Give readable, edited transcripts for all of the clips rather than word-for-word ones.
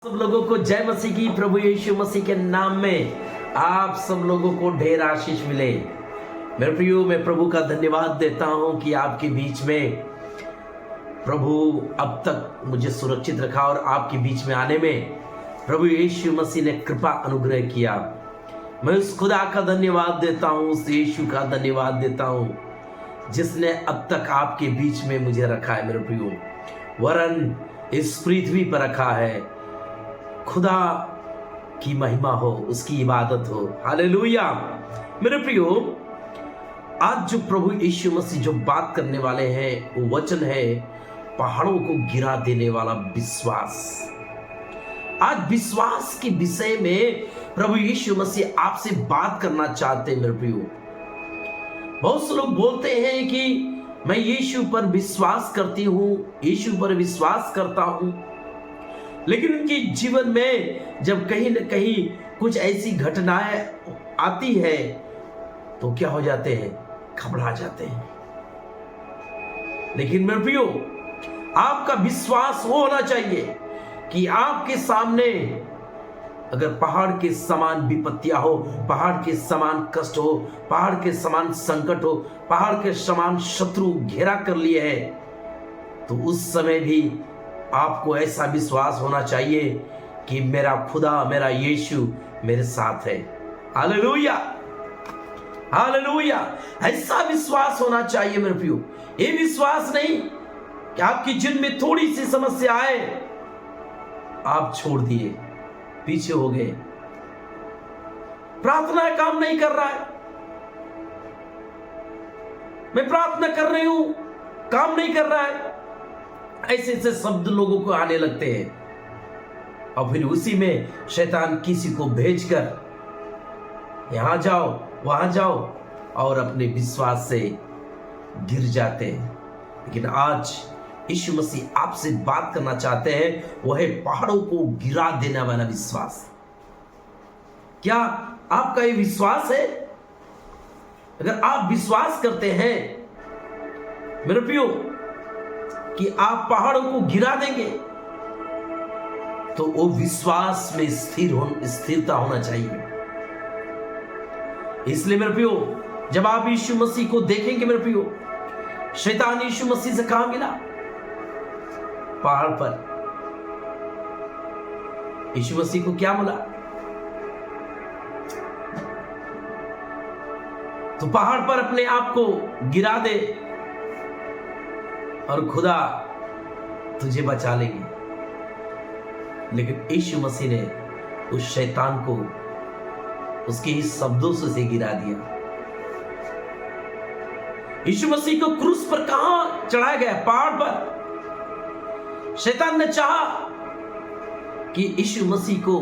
सब लोगों को जय मसीह की। प्रभु यीशु मसीह के नाम में आप सब लोगों को ढेर आशीष मिले। मेरे प्रियो, मैं प्रभु का धन्यवाद देता हूं कि आपके बीच में प्रभु अब तक मुझे सुरक्षित रखा और आपके बीच में आने में प्रभु यीशु मसीह ने कृपा अनुग्रह किया। मैं उस खुदा का धन्यवाद देता हूं, उस यीशु का धन्यवाद देता हूं जिसने अब तक आपके बीच में मुझे रखा है। मेरे प्रियो, वरन इस पृथ्वी पर रखा है। खुदा की महिमा हो, उसकी इबादत हो। हालेलुया। मेरे प्रियो, आज जो प्रभु यीशु मसीह जो बात करने वाले हैं वो वचन है पहाड़ों को गिरा देने वाला विश्वास। आज विश्वास के विषय में प्रभु यीशु मसीह आपसे बात करना चाहते हैं। मेरे प्रियो, बहुत से लोग बोलते हैं कि मैं यीशु पर विश्वास करती हूं, यीशु पर विश्वास करता हूं, लेकिन उनके जीवन में जब कहीं न कहीं कुछ ऐसी घटनाएं आती है तो क्या हो जाते हैं, घबरा जाते हैं। लेकिन मेरे प्रियो, आपका विश्वास वो होना चाहिए कि आपके सामने अगर पहाड़ के समान विपत्तियां हो, पहाड़ के समान कष्ट हो, पहाड़ के समान संकट हो, पहाड़ के समान शत्रु घेरा कर लिए है, तो उस समय भी आपको ऐसा विश्वास होना चाहिए कि मेरा खुदा, मेरा यीशु मेरे साथ है। Hallelujah, hallelujah. ऐसा विश्वास होना चाहिए मेरे प्रियो। ये विश्वास नहीं कि आपकी जिंदगी में थोड़ी सी समस्या आए, आप छोड़ दिए, पीछे हो गए, प्रार्थना काम नहीं कर रहा है, मैं प्रार्थना कर रही हूं, काम नहीं कर रहा है, ऐसे ऐसे शब्द लोगों को आने लगते हैं। और फिर उसी में शैतान किसी को भेजकर यहां जाओ वहां जाओ और अपने विश्वास से गिर जाते हैं। लेकिन आज यीशु मसीह आपसे बात करना चाहते हैं, वह है पहाड़ों को गिरा देने वाला विश्वास। क्या आपका ये विश्वास है? अगर आप विश्वास करते हैं मेरे प्रियो कि आप पहाड़ों को गिरा देंगे, तो वो विश्वास में स्थिरता होना चाहिए। इसलिए मेरे प्रियो, जब आप यीशु मसीह को देखेंगे मेरे प्रियो, शैतान यीशु मसीह से कहां मिला? पहाड़ पर। यीशु मसीह को क्या बोला? तो पहाड़ पर अपने आप को गिरा दे और खुदा तुझे बचा लेंगे। लेकिन यीशु मसीह ने उस शैतान को उसके ही शब्दों से गिरा दिया। यीशु मसीह को क्रूस पर कहां चढ़ाया गया? पहाड़ पर। शैतान ने चाहा कि यीशु मसीह को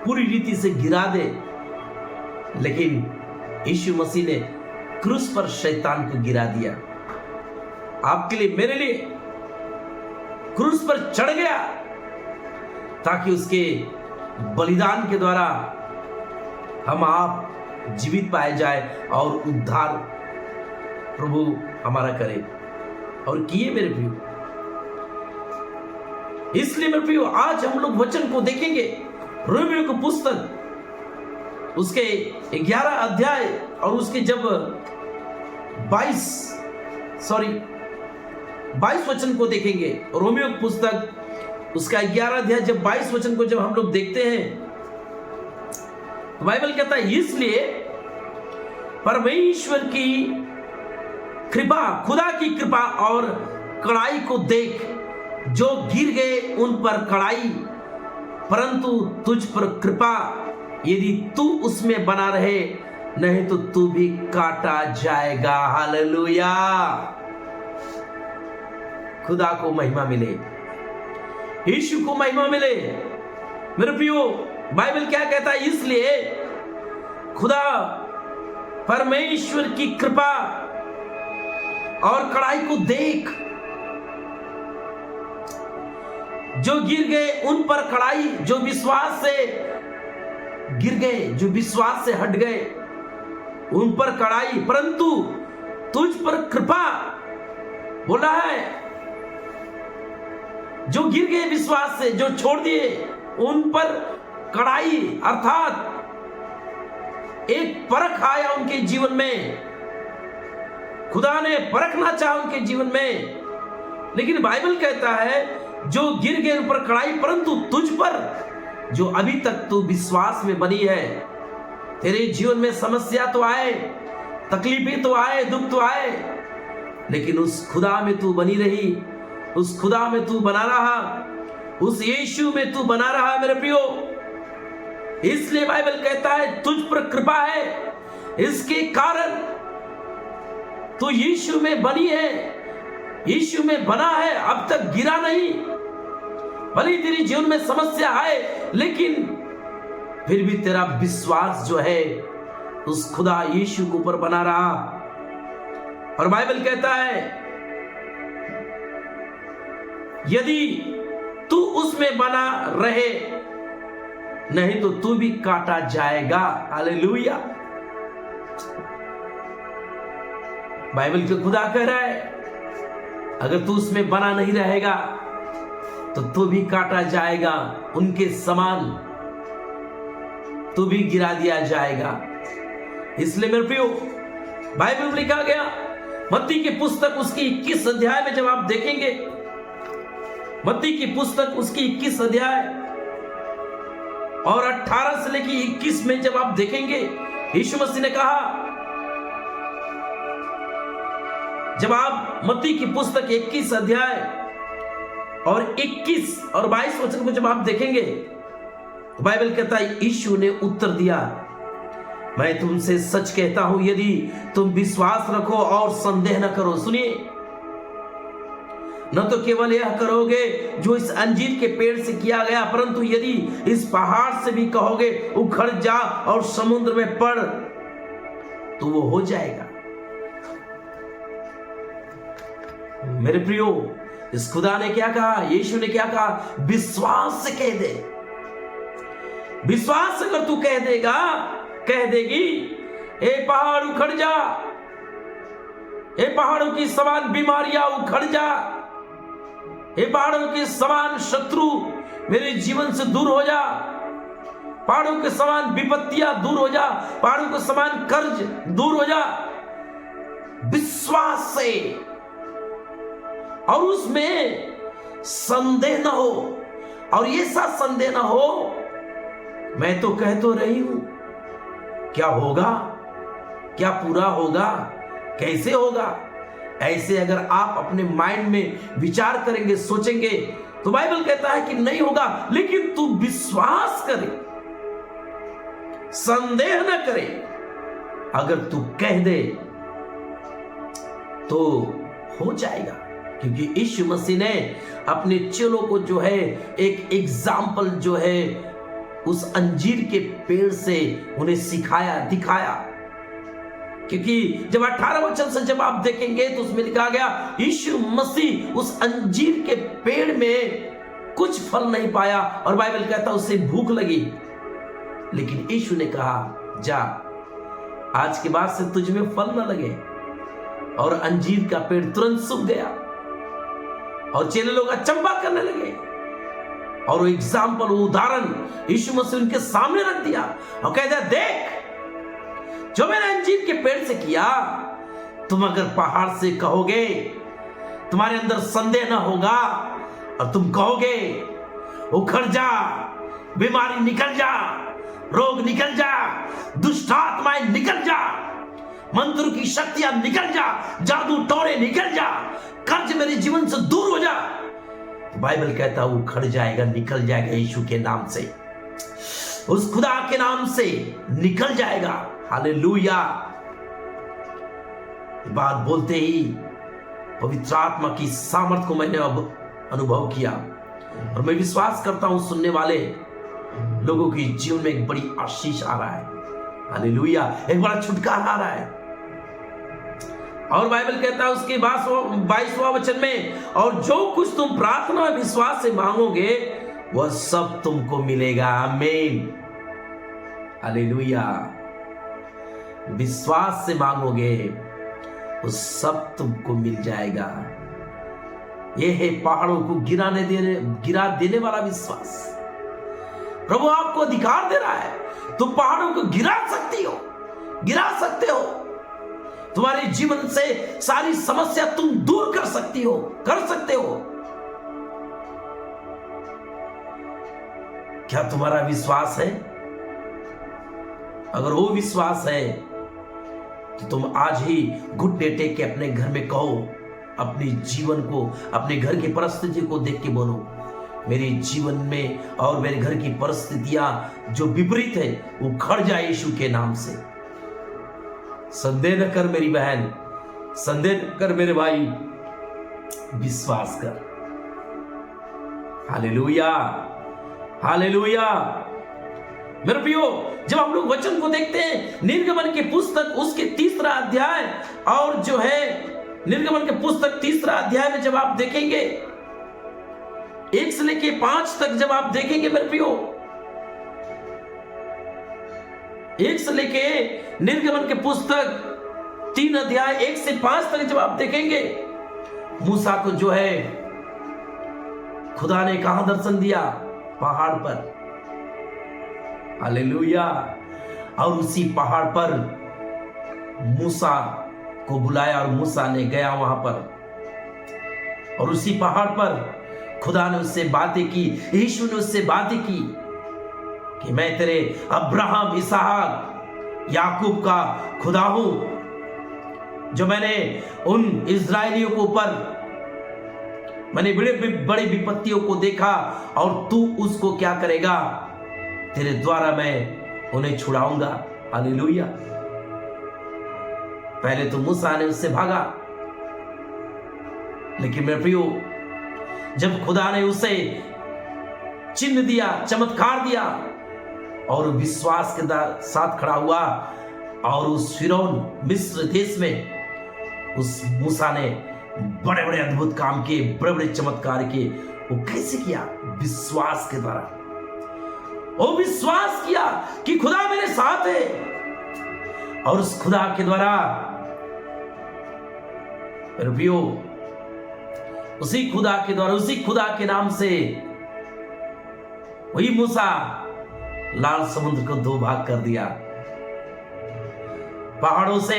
पूरी रीति से गिरा दे, लेकिन यीशु मसीह ने क्रूस पर शैतान को गिरा दिया। आपके लिए, मेरे लिए क्रूस पर चढ़ गया ताकि उसके बलिदान के द्वारा आप जीवित पाए जाए और उद्धार प्रभु हमारा करे। और किए मेरे प्रियो। इसलिए मेरे प्रियो, आज हम लोग वचन को देखेंगे। रोमियो की पुस्तक उसके 11 अध्याय और उसके जब 22 वचन को देखेंगे। रोमियो की पुस्तक उसका 11 अध्याय जब 22 वचन को जब हम लोग देखते हैं तो बाइबल कहता है, इसलिए परमेश्वर की कृपा, खुदा की कृपा और कड़ाई को देख, जो गिर गए उन पर कड़ाई, परंतु तुझ पर कृपा, यदि तू उसमें बना रहे, नहीं तो तू भी काटा जाएगा। हालेलुया। खुदा को महिमा मिले, यीशु को महिमा मिले। मेरे प्रियो, बाइबल क्या कहता है? इसलिए खुदा परमेश्वर की कृपा और कड़ाई को देख, जो गिर गए उन पर कड़ाई, जो विश्वास से गिर गए, जो विश्वास से हट गए, उन पर कड़ाई, परंतु तुझ पर कृपा बोला है। जो गिर गए विश्वास से, जो छोड़ दिए, उन पर कड़ाई अर्थात एक परख आया उनके जीवन में। खुदा ने परखना चाहा उनके जीवन में, लेकिन बाइबल कहता है जो गिर गए ऊपर कड़ाई, परंतु तुझ पर जो अभी तक तू विश्वास में बनी है। तेरे जीवन में समस्या तो आए, तकलीफें तो आए, दुख तो आए, लेकिन उस खुदा में तू बनी रही, उस खुदा में तू बना रहा, उस यीशु में तू बना रहा मेरे प्रियो। इसलिए बाइबल कहता है तुझ पर कृपा है, इसके कारण तू यीशु में बनी है, यीशु में बना है, अब तक गिरा नहीं। भले तेरे जीवन में समस्या आए, लेकिन फिर भी तेरा विश्वास जो है उस खुदा यीशु के ऊपर बना रहा। और बाइबल कहता है यदि तू उसमें बना रहे, नहीं तो तू भी काटा जाएगा। हालेलुया। बाइबल के खुदा कह रहा है अगर तू उसमें बना नहीं रहेगा तो तू भी काटा जाएगा, उनके समान तू भी गिरा दिया जाएगा। इसलिए मेरे प्रियो, बाइबल में लिखा गया मत्ती की पुस्तक उसकी 21 अध्याय में जब आप देखेंगे, मत्ती की पुस्तक उसकी 21 अध्याय और 18 से लेकर 21 में जब आप देखेंगे, यीशु मसीह ने कहा, जब आप मत्ती की पुस्तक 21 अध्याय और 21 और 22 वचन में जब आप देखेंगे तो बाइबल कहता है यीशु ने उत्तर दिया, मैं तुमसे सच कहता हूं यदि तुम विश्वास रखो और संदेह न करो। सुनिए, न तो केवल यह करोगे जो इस अंजीर के पेड़ से किया गया, परंतु यदि इस पहाड़ से भी कहोगे उखड़ जा और समुद्र में पड़, तो वो हो जाएगा। मेरे प्रियो, इस खुदा ने क्या कहा, यीशु ने क्या कहा, विश्वास से कह दे। विश्वास से अगर तू कह देगा, कह देगी, ए पहाड़ उखड़ जा, ए पहाड़ों की समान बीमारियां उखड़ जा, ए पहाड़ों के समान शत्रु मेरे जीवन से दूर हो जा, पहाड़ों के समान विपत्तियां दूर हो जा, पहाड़ों के समान कर्ज दूर हो जा, विश्वास से, और उसमें संदेह न हो। और ऐसा संदेह न हो, मैं तो कह तो रही हूं, क्या होगा, क्या पूरा होगा, कैसे होगा, ऐसे अगर आप अपने माइंड में विचार करेंगे, सोचेंगे, तो बाइबल कहता है कि नहीं होगा। लेकिन तू विश्वास करे, संदेह न करे, अगर तू कह दे तो हो जाएगा। क्योंकि यीशु मसीह ने अपने चेलों को जो है एक एग्जाम्पल जो है उस अंजीर के पेड़ से उन्हें सिखाया, दिखाया। क्योंकि जब 18 वचन से जब आप देखेंगे तो उसमें लिखा गया यीशु मसीह उस अंजीर के पेड़ में कुछ फल नहीं पाया, और बाइबल कहता उसे भूख लगी। लेकिन यीशु ने कहा, जा, आज के बाद से तुझ में फल न लगे। और अंजीर का पेड़ तुरंत सूख गया और चेले लोग अचंभा करने लगे। और वो एग्जाम्पल, उदाहरण यीशु मसीह उनके सामने रख दिया और कहता, देख जो मैंने अंजीर के पेड़ से किया, तुम अगर पहाड़ से कहोगे, तुम्हारे अंदर संदेह ना होगा और तुम कहोगे उखड़ जा, बीमारी निकल जा, रोग निकल जा, दुष्ट आत्माएं निकल जा, मंत्र की शक्तियां निकल जा, जादू टोरे निकल जा, कर्ज मेरे जीवन से दूर हो जा, तो बाइबल कहता है उखड़ जाएगा, निकल जाएगा। यीशु के नाम से, उस खुदा के नाम से निकल जाएगा। हालेलुया। बात बोलते ही पवित्र आत्मा की सामर्थ को मैंने अब अनुभव किया, और मैं विश्वास करता हूं सुनने वाले लोगों के जीवन में एक बड़ी आशीष आ रहा है। हालेलुया। एक बड़ा छुटकारा आ रहा है। और बाइबल कहता है उसके 22वां वचन में, और जो कुछ तुम प्रार्थना और विश्वास से मांगोगे वह सब तुमको मिलेगा। आमीन। हालेलुया। विश्वास से मांगोगे वो सब तुमको मिल जाएगा। यह है पहाड़ों को गिरा देने वाला विश्वास। प्रभु आपको अधिकार दे रहा है, तुम पहाड़ों को गिरा सकती हो, गिरा सकते हो। तुम्हारे जीवन से सारी समस्या तुम दूर कर सकती हो, कर सकते हो। क्या तुम्हारा विश्वास है? अगर वो विश्वास है तो तुम आज ही घुटने टेक के अपने घर में कहो, अपने जीवन को, अपने घर की परिस्थिति को देख के बोलो, मेरे जीवन में और मेरे घर की परिस्थितियां जो विपरीत है वो खड़ जाए यीशु के नाम से। संदेह न कर मेरी बहन, संदेह न कर मेरे भाई, विश्वास कर। Hallelujah, hallelujah. मेरे प्रियो, जब हम लोग वचन को देखते हैं, निर्गमन की पुस्तक उसके 3रा अध्याय, और जो है निर्गमन की पुस्तक 3रा अध्याय में जब आप देखेंगे 1 से लेके 5 तक, जब आप देखेंगे मेरे प्रियो, 1 से लेके निर्गमन की पुस्तक 3 अध्याय 1 से 5 तक जब आप देखेंगे, मूसा को जो है खुदा ने कहां दर्शन दिया? पहाड़ पर। हालेलुया। और उसी पहाड़ पर मूसा को बुलाया और मूसा ने गया वहां पर, और उसी पहाड़ पर खुदा ने उससे बातें की, यीशु ने उससे बातें की कि मैं तेरे अब्राहम, इसहाक, याकूब का खुदा हूं, जो मैंने उन इस्राएलियों के ऊपर मैंने बड़ी विपत्तियों को देखा, और तू उसको क्या करेगा? तेरे द्वारा मैं उन्हें छुड़ाऊंगा। हालेलुया। पहले तो मूसा ने उससे भागा, लेकिन मेरे प्रियो, जब खुदा ने उसे चिन्ह दिया, चमत्कार दिया, और विश्वास के साथ खड़ा हुआ, और उस फिरौन मिस्र देश में उस मूसा ने बड़े बड़े अद्भुत काम किए, बड़े बड़े चमत्कार किए। वो कैसे किया? विश्वास के द्वारा। वो विश्वास किया कि खुदा मेरे साथ है, और उस खुदा के द्वारा रबियो, उसी खुदा के द्वारा, उसी खुदा के नाम से वही मूसा लाल समुद्र को 2 भाग कर दिया, पहाड़ों से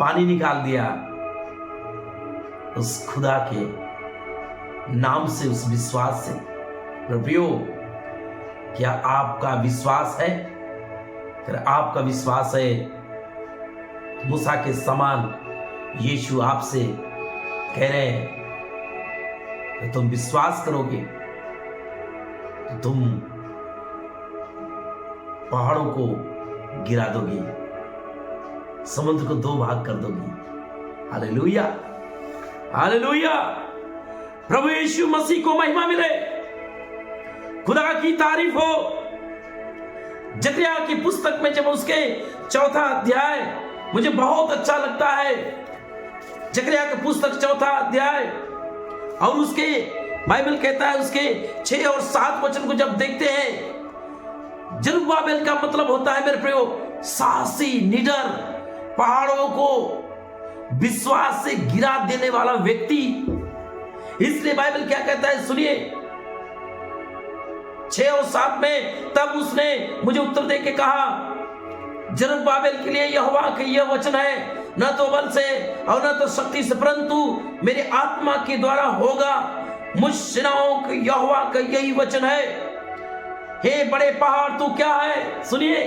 पानी निकाल दिया, उस खुदा के नाम से, उस विश्वास से। रबियो, क्या आपका विश्वास है? अगर आपका विश्वास है, मूसा के समान यीशु आपसे कह रहे हैं, तो तुम विश्वास करोगे तो तुम पहाड़ों को गिरा दोगे, समुद्र को 2 भाग कर दोगे। Hallelujah, hallelujah. प्रभु यीशु मसीह को महिमा मिले, खुदा की तारीफ हो। जकरिया की पुस्तक में जब उसके 4था अध्याय मुझे बहुत अच्छा लगता है, जकरिया की पुस्तक 4था अध्याय, और उसके बाइबल कहता है उसके 6 और 7 वचन को जब देखते हैं, जरुब्बाबेल का मतलब होता है मेरे प्रियो साहसी, निडर, पहाड़ों को विश्वास से गिरा देने वाला व्यक्ति। इसलिए बाइबल क्या कहता है, सुनिए 6 और 7 में, तब उसने मुझे उत्तर देके कहा, जरुब्बाबेल के लिए यहोवा का यह वचन है, न तो बल से और न तो शक्ति से, परंतु मेरे आत्मा के द्वारा होगा। मुझ सेनाओं के यहोवा का यही वचन है। हे बड़े पहाड़ तू क्या है? सुनिए,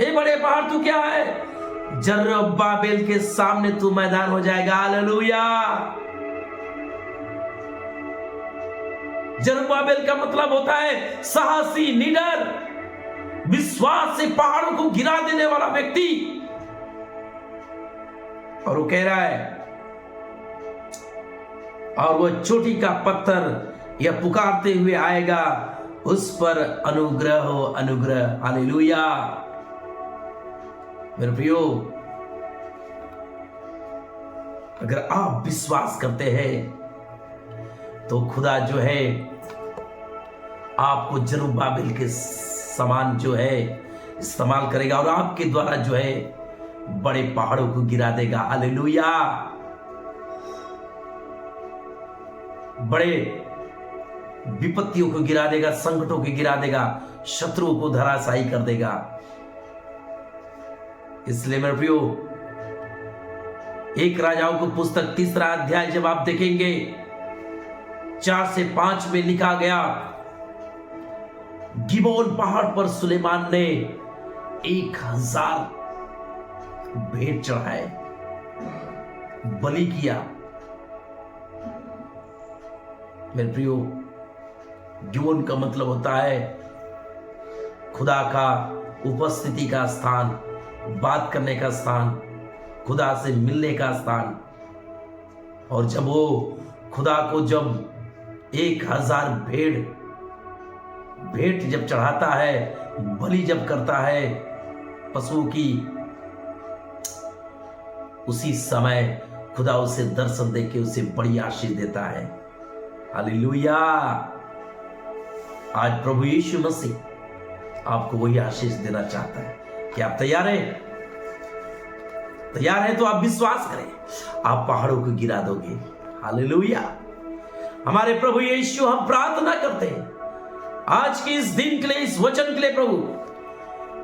हे बड़े पहाड़ तू क्या है? जरुब्बाबेल के सामने तू मैदान हो जाएगा। हालेलुया। जरुब्बाबेल का मतलब होता है साहसी, निडर, विश्वास से पहाड़ों को गिरा देने वाला व्यक्ति। और वो कह रहा है, और वो चोटी का पत्थर यह पुकारते हुए आएगा, उस पर अनुग्रह हो, अनुग्रह। हालेलुया। मेरे प्रियो, अगर आप विश्वास करते हैं तो खुदा जो है आपको जरुब्बाबेल के समान जो है इस्तेमाल करेगा, और आपके द्वारा जो है बड़े पहाड़ों को गिरा देगा। हालेलुया। बड़े विपत्तियों को गिरा देगा, संकटों को गिरा देगा, शत्रुओं को धराशायी कर देगा। इसलिए मेरे प्रियो, एक राजाओं की पुस्तक 3 अध्याय जब आप देखेंगे 4 से 5 में लिखा गया, गिबोन पहाड़ पर सुलेमान ने 1000 भेंट चढ़ाए, बलि किया। मेरे प्रियो, गिबोन का मतलब होता है खुदा का उपस्थिति का स्थान, बात करने का स्थान, खुदा से मिलने का स्थान। और जब वो खुदा को जब 1000 भेंट जब चढ़ाता है, बलि जब करता है पशुओं की, उसी समय खुदा उसे दर्शन देके उसे बड़ी आशीष देता है। हालेलुया। आज प्रभु यीशु मसीह आपको वही आशीष देना चाहता है। क्या आप तैयार हैं? तैयार हैं तो आप विश्वास करें, आप पहाड़ों को गिरा दोगे। हालेलुया। हमारे प्रभु यीशु, हम प्रार्थना करते हैं आज के इस दिन के लिए, इस वचन के लिए। प्रभु,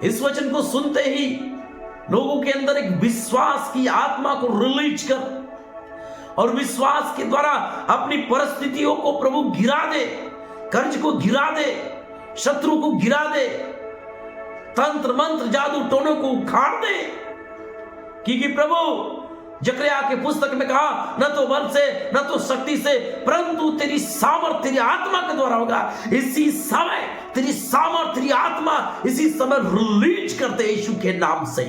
इस वचन को सुनते ही लोगों के अंदर एक विश्वास की आत्मा को रिलीज कर और विश्वास के द्वारा अपनी परिस्थितियों को प्रभु गिरा दे, कर्ज को गिरा दे, शत्रु को गिरा दे, तंत्र मंत्र जादू टोनों को उखाड़ दे। क्योंकि प्रभु जकरिया के पुस्तक में कहा, न तो बल से न तो शक्ति से, परंतु तेरी सामर्थ तेरी आत्मा के द्वारा होगा। इसी समय तेरी सामर्थ तेरी आत्मा इसी समय रिलीज करते यीशु के नाम से,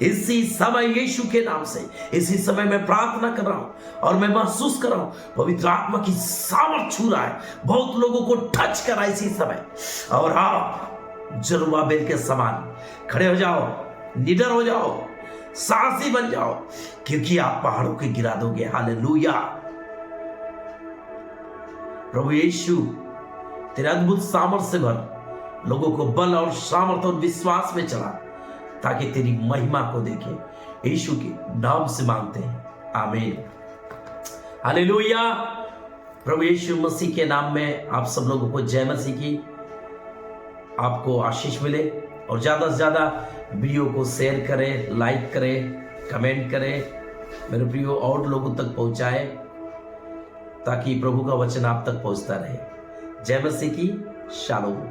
इसी समय यीशु के नाम से। इसी समय मैं प्रार्थना कर रहा हूं और मैं महसूस कर रहा हूं पवित्र आत्मा की सामर्थ छू रहा है, बहुत लोगों को टच करा इसी समय। और आप जरुब्बाबेल के समान खड़े हो जाओ, निडर हो जाओ, साहसी बन जाओ, क्योंकि आप पहाड़ों को गिरा दोगे। हालेलुया। प्रभु यीशु तेरे अद्भुत सामर्थ से भर लोगों को बल और सामर्थ और विश्वास में चला, ताकि तेरी महिमा को देखे। यीशु के नाम से मांगते हैं, आमीन। हालेलुया। प्रभु यीशु मसीह के नाम में आप सब लोगों को जय मसीह की। आपको आशीष मिले और ज्यादा से ज्यादा वीडियो को शेयर करें, लाइक करें, कमेंट करें, मेरे प्रियो, और लोगों तक पहुंचाए, ताकि प्रभु का वचन आप तक पहुंचता रहे। जय मसीह की। शालोम।